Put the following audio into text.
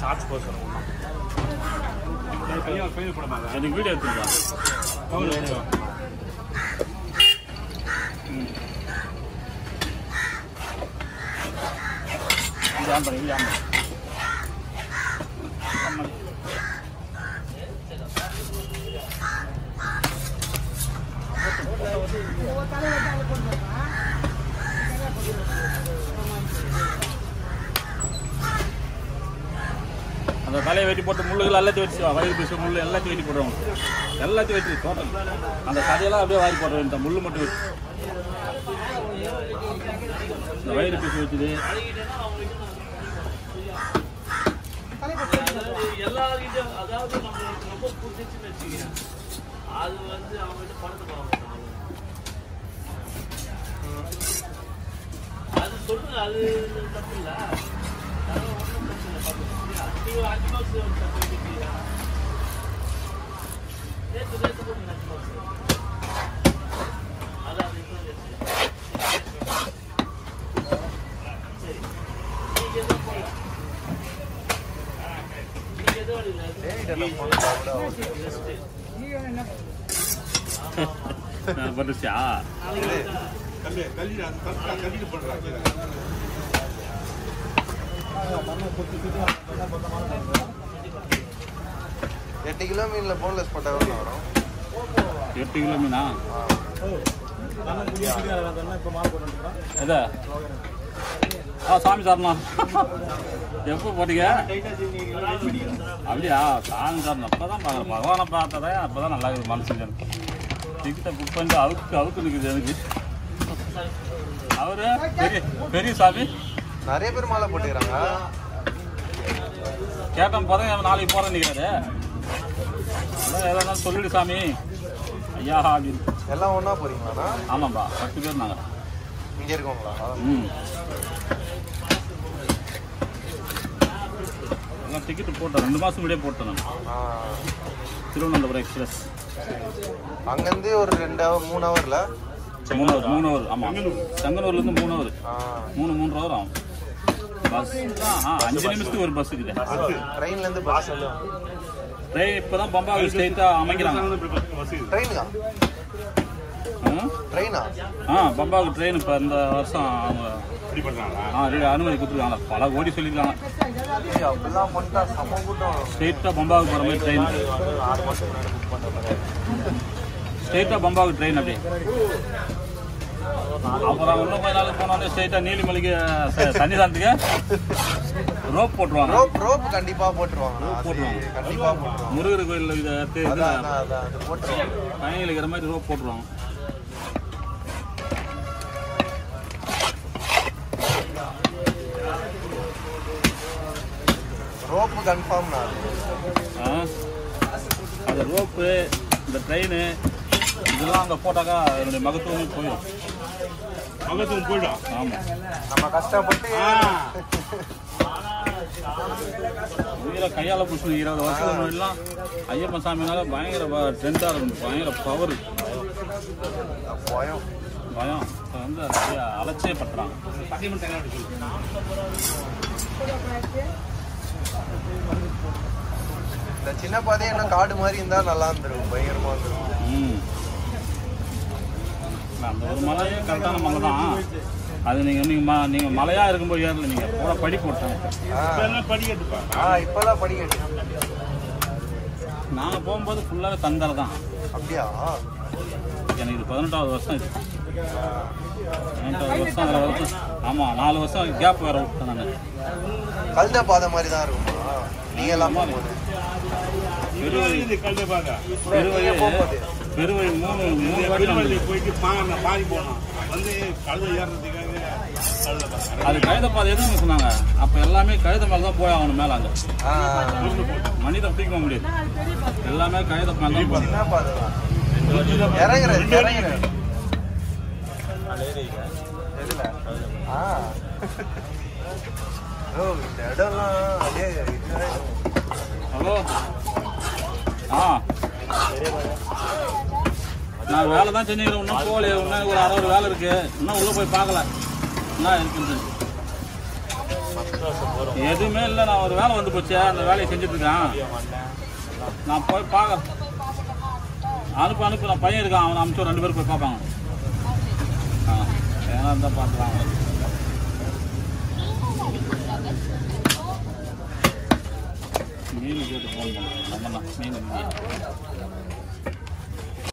Shorts post பண்ணுவோம். கையால் fail போட மாட்டேன். எனக்கு வீடியோ எடுத்துருக்கா. ஜாம் பண்ணி ஜாம் அந்த தலையை வெட்டி போட்டு முள்ளுகள் எல்லாத்தையும் வச்சு வயிறு பீசு முள் எல்லாத்தையும் வெட்டி போடுறோம். எல்லாத்தையும் வெட்டி டோட்டல் அந்த கதையெல்லாம் அப்படியே வாரி போடுற வேண்டிய முள் மட்டும் வச்சு இந்த வயிறு பீசு வச்சுது. எல்லாரும் அதாவது நம்மளுக்கு ரொம்ப பிடிச்சின்னு வச்சுக்கிறேன். அது வந்து அவங்ககிட்ட பணத்தை பார்க்கணும். அது சொல்லுங்க, அது தப்பு இல்லை. ஒன்றும் பிரச்சனை இல்லை. 5 மார்க்ஸ் போயிட்டு நேற்று போடுங்க 5 மார்க்ஸ். அதான் சரி, நீங்கள் எதுவும் போகலாம். வந்துச்சா 8 கிலோ மீன்ல போன்லெஸ் போட்டா எவ்வளோ வரும்? 8 கிலோ மீனா? எதா சாமி சாரணம் எப்போ போட்டீங்க? அப்படியா? சாமி சாரணம் அப்போ தான் பார்க்குறேன். பகவானை பார்த்ததே அப்போ தான் நல்லா இருக்குது மனசுக்கு. டிக்கெட்டை புக் பண்ணி அவுக்கு நிற்குது எனக்கு. அவரு பெரிய சாமி நிறைய பேர் மாலை போட்டுக்கிறாங்க. கேட்டேன் போதும் நாளைக்கு போகிறேன் நிற்கிறாரு. அதான் எதாவது சொல்லிடு சாமி ஐயா அப்படின்னு. எல்லாம் ஒன்றா போகிறீங்களாண்ணா? ஆமாம்பா 10 பேர் நாங்கள் இங்கே இருக்கோங்களா? எல்லாம் டிக்கெட்டு போட்டேன் 2 மாதம் முன்னாடியே போட்டேன் நான். திருவனந்தபுரம் எக்ஸ்பிரஸ் அங்கேருந்து ஒரு 2 hour 3 hourல 3 hour. ஆமாம், செங்கனூர்லேருந்து 3 hour 3 hour ஆகும். பஸ் 5 நிமிஷத்துக்கு ஒரு பஸ் இருக்குது. ட்ரெயின்லேருந்து பஸ் ட்ரெயின் இப்போ தான் பம்பாவில் ஸ்ட்ரெயிட்டாக அமைக்கிறாங்க. ட்ரெயினுக்கா? ட்ரெயினா? பம்பாவுக்கு ட்ரெயின் இப்போ இந்த வருஷம் அவங்க அனுமதி கொடுத்துருக்காங்க. பல கோடி சொல்லியிருக்காங்க. அப்படிலாம் பண்ணிட்டா சம கூட்டம். ஸ்ட்ரெயிட்டாக பம்பாவுக்கு போகிற மாதிரி ட்ரெயின். ஸ்ட்ரெயிட்டாக பம்பாவுக்கு ட்ரெயின் அப்படி. அப்புறம் இன்னும் 5 நாளுக்கு போனாலே ஸ்ட்ரெயிட்டாக நீலிமலைக்கு சன்னிதானத்துக்கு ரோப் போட்டுருவாங்க. ரோப் கண்டிப்பாக போட்டுருவாங்க. கண்டிப்பாக போட்டுருவாங்க. முருகர் கோயில் இதை போட்டுருவாங்க. பயணிகள் இருக்கிற மாதிரி ரோப் போட்டுருவாங்க. Rope confirm. அந்த ரோப்பு இந்த ட்ரெயின் இதெல்லாம் அங்கே போட்டாக்கா என்னுடைய மகத்துவம் போயிடும். ஆமாம், நம்ம கஷ்டப்பட்டு உயிரை கையால் பிடிச்சி 20 வருஷத்துக்கு முன்னாடிலாம் ஐயப்பன் சாமினால பயங்கர ட்ரெண்டாக இருக்கும். பயங்கர பவர் பயம் இப்போ வந்து நிறைய அலட்சியே பட்டுறாங்க. இந்த சின்ன பாதையை இன்னும் காடு மாதிரி இருந்தால் நல்லா இருந்துருக்கும். பயங்கரமாக இருந்துருக்கும். அந்த ஒரு மலையே கரெக்டான மலை தான். அது நீங்கள் மலையாக இருக்கும்போது ஏறல. நீங்கள் பூரா படி போட்டாங்க. இப்போல்லாம் படிக்கட்டு. நாங்கள் போகும்போது ஃபுல்லாகவே தந்தரை தான். அப்படியா? எனக்கு இது 18வது வருஷம். இது 18வது வருஷம். அதில் வருஷம். ஆமாம், 4 வருஷம் கேப் வேறு விட்டேன் நான். கல்த பாதை மாதிரி தான் இருக்குமா? நீங்கள் எல்லாம் போகும்போது பெருவழி 3 போயிட்டு பாதி போனோம் வந்து கழுத ஏறதுக்காக அது கழுத பாதை எதுன்னு சொன்னாங்க. அப்போ எல்லாமே கழுத மேலே தான் போய் ஆகணும். மேலே அங்கே மனிதன் தூக்க முடியாது. எல்லாமே கழுத மேலே தான் போகணும். ஹலோ, நான் வேலை தான் செஞ்சுக்கிறேன். இன்னும் போகலையே. இன்னும் ஒரு 60 வேலை இருக்கு. இன்னும் உள்ளே போய் பார்க்கல என்ன இருக்குன்னு. எதுவுமே இல்லை. நான் ஒரு வேலை வந்து போச்சு, அந்த வேலையை செஞ்சுட்டு இருக்கேன். நான் போய் பார்க்க அனுப்பு. நான் பையன் இருக்கான், அவனை அனுப்பிச்சு 2 பேர் போய் பார்ப்பாங்க. ஏன்னா இருந்தால் பார்த்துக்கலாம். மீன் கேட்டு ஃபோன் பண்ணுறேன். நம்ம மீன்